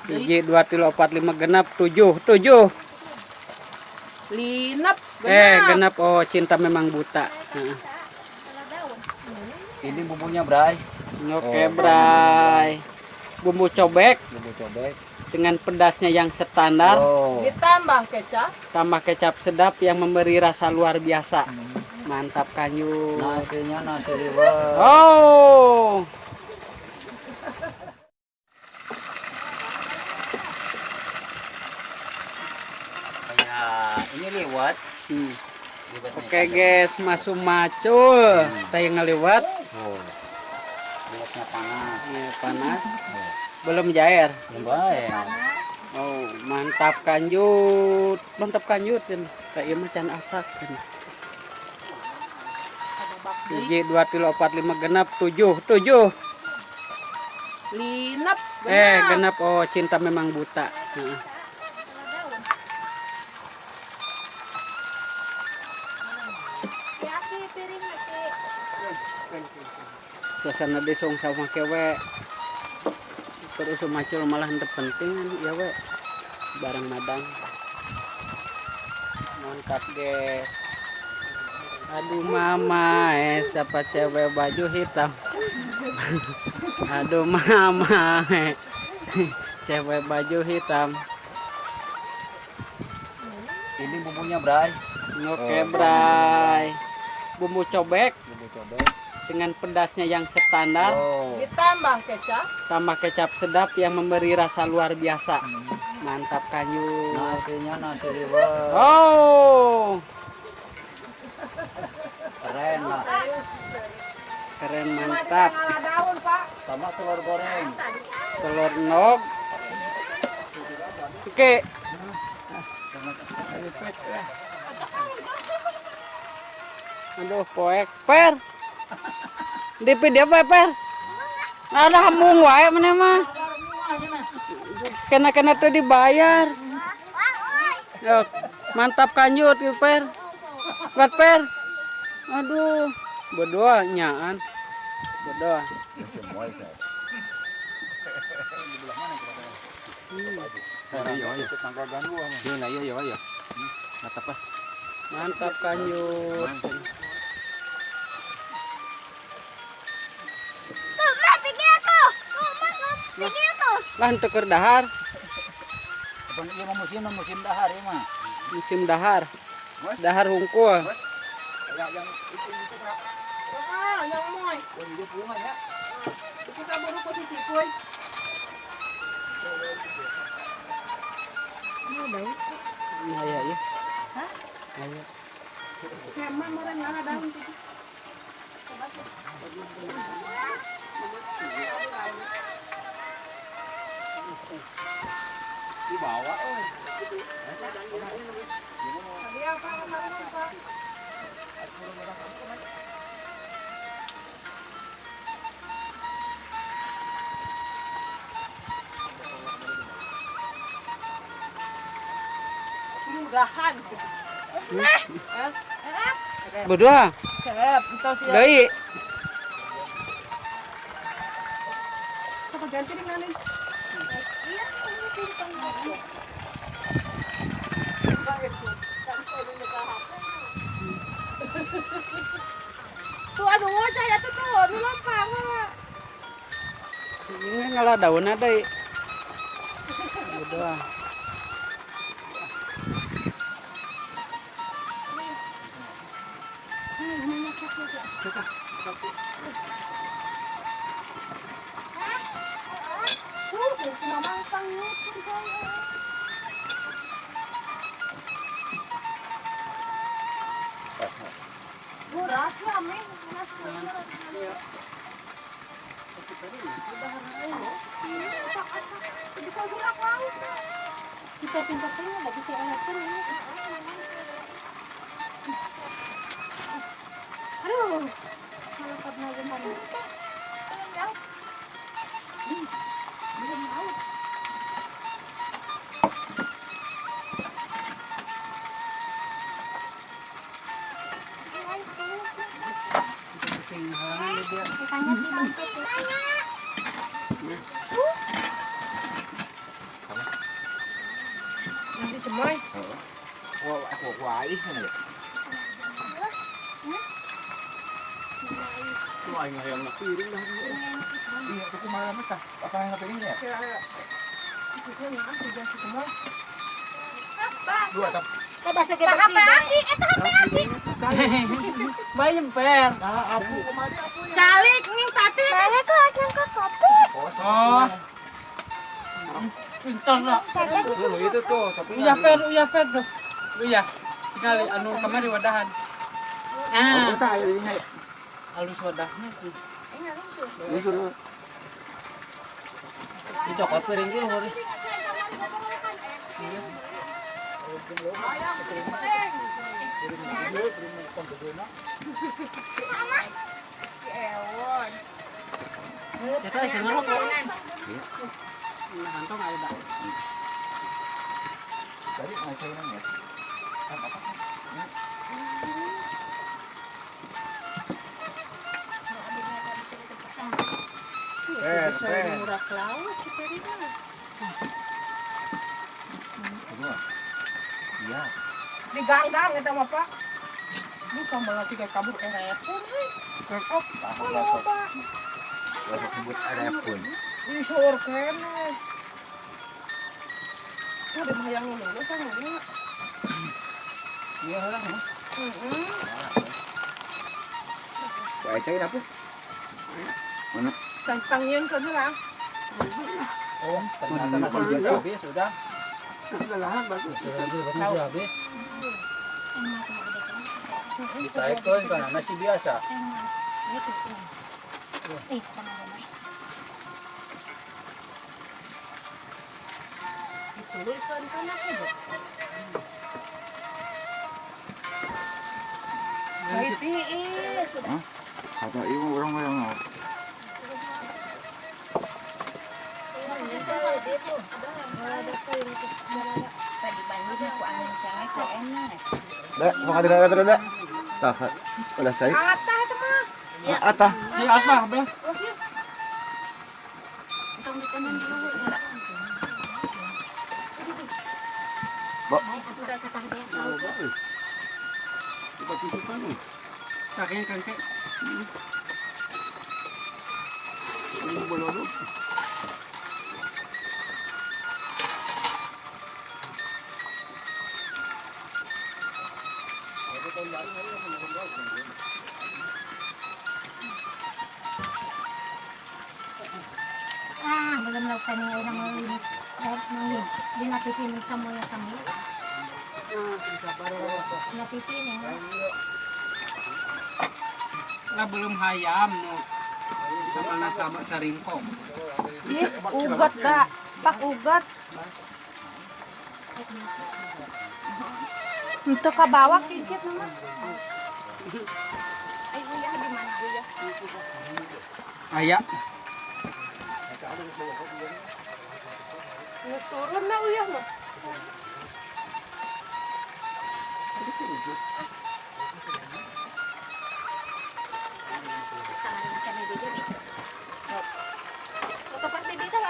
Hiji 2 3 4 5 genap 7. Linap. Genap. Oh, cinta memang buta. Ini bumbunya, Bray. Oke, Bray. Bumbu cobek Bumbu cobek. dengan pedasnya yang standar. Ditambah kecap. Tambah kecap sedap yang memberi rasa luar biasa. Mantap Kanyut. Nasinya nasi liwet. Oh. Kayak ini liwet. Oke guys, masuk macul. Saya ngeliwat. Oh. Liwetnya panas. Ya, panas. Belum jair. Baik. Oh, mantap Kanyut. Mantap Kanyut. Kayak macan asak. Hiji 2 3 4 5 genap 7. Linap. Genap. Oh, cinta memang buta. Suasana desong sama kewe. Terus macul malah henteu penting ya we. Barang madang. Mantap guys. Aduh mama, siapa cewek baju hitam. Aduh mama, cewek baju hitam. Ini bumbunya, Bray. Oke, Bray. Bumbu cobek Bumbu cobek. dengan pedasnya yang standar. Ditambah kecap. Tambah kecap sedap yang memberi rasa luar biasa. Mantap Kanyut. Nasinya nasi liwet. Oh. Keren lah. Keren, mantap. Daun, Pak. Sama telur goreng. Telur nog. Oke. Aduh, poek. Per. DP dia apa, Per? Ada hambung wae mana mah. Kena tuh dibayar. Yo, mantap Kanyut, Per. Kuat, Per. Aduh, berdoa nyaan. Berdoa. Mantap Kanyut. Lah henteu keur dahar. Iya musim dahar ya mah. Musim dahar. Dahar hungkul. Yang moy. Kita baru posisi kuy. Nah, ya. Hah? Ayo. Memang orang yang ada daun itu. Dibawa Tadi apa kemarin, Pak? Mudahan. Berdoa. Siap, entah siap. Deui. Coba ganti nih nganin. Tuh aduh cahaya tuh nu lampang. Ini ngalah daunna deui. Berdoa. Kita pintar-pintar nggak bisa ngeliatin ini. Aduh, kalau pernah panas. Belum tahu. Wai kan ya. Wah, yang nak piring dah. Iya, aku malam mas tah. Apa yang piring ya? Dua tap. Kau bahasa kita bersih. Bayem per. Nah, abu kemari abu ya. Calik nih tati. Saya tuh lagi angkat kopi. Oh. Pintar lah. Dulu itu tuh, tapi Uya per tuh. Uya. Sekali anu kamari wadahan. Oh, Ah, tak ini. halus wadahnya tuh. Ini suruh. Si cokot piring dulu hari. Kita isi ngerokok. Nah, kantong ada dah. Tadi ngaca ini ya. Apa? Yes. Murah laut sebenarnya. Kedua. Iya. Diganggang kita mah Pak. Bukan malah tiga kabur pun. Kekop. Lasok sebut ada pun. Isor kene. Ada yang ini sama ini. Iya lah. Wah, cai apa? Mana? Tangtangin ke bilang. Oh, ternyata nak kerja habis sudah. Sudah habis. Ditaikkan karena nasi biasa. Tuliskan kan aku. Cai tiis. Kata ibu orang yang mau. Tadi Bandung aku angin cengek seenak. Dah, mau kata dah. Tah, udah cai. Atah itu mah. Atah. Di apa, Bang? Untung di kanan dulu ya. Bok. Sudah kata dia. Kakek kakek. Belum melakukan yang orang lain. Mungkin dia napitin sama yang kami. Napitin ya. Lah belum hayam no. Sama nasabak saringkong. Ugat dah. Pak ugat. Untuk ke bawah kicit mama. Ay, uyah di mana uyah? Ayak. Nggak turun na uyah mah. Tangan makan di dia. Tempat di dia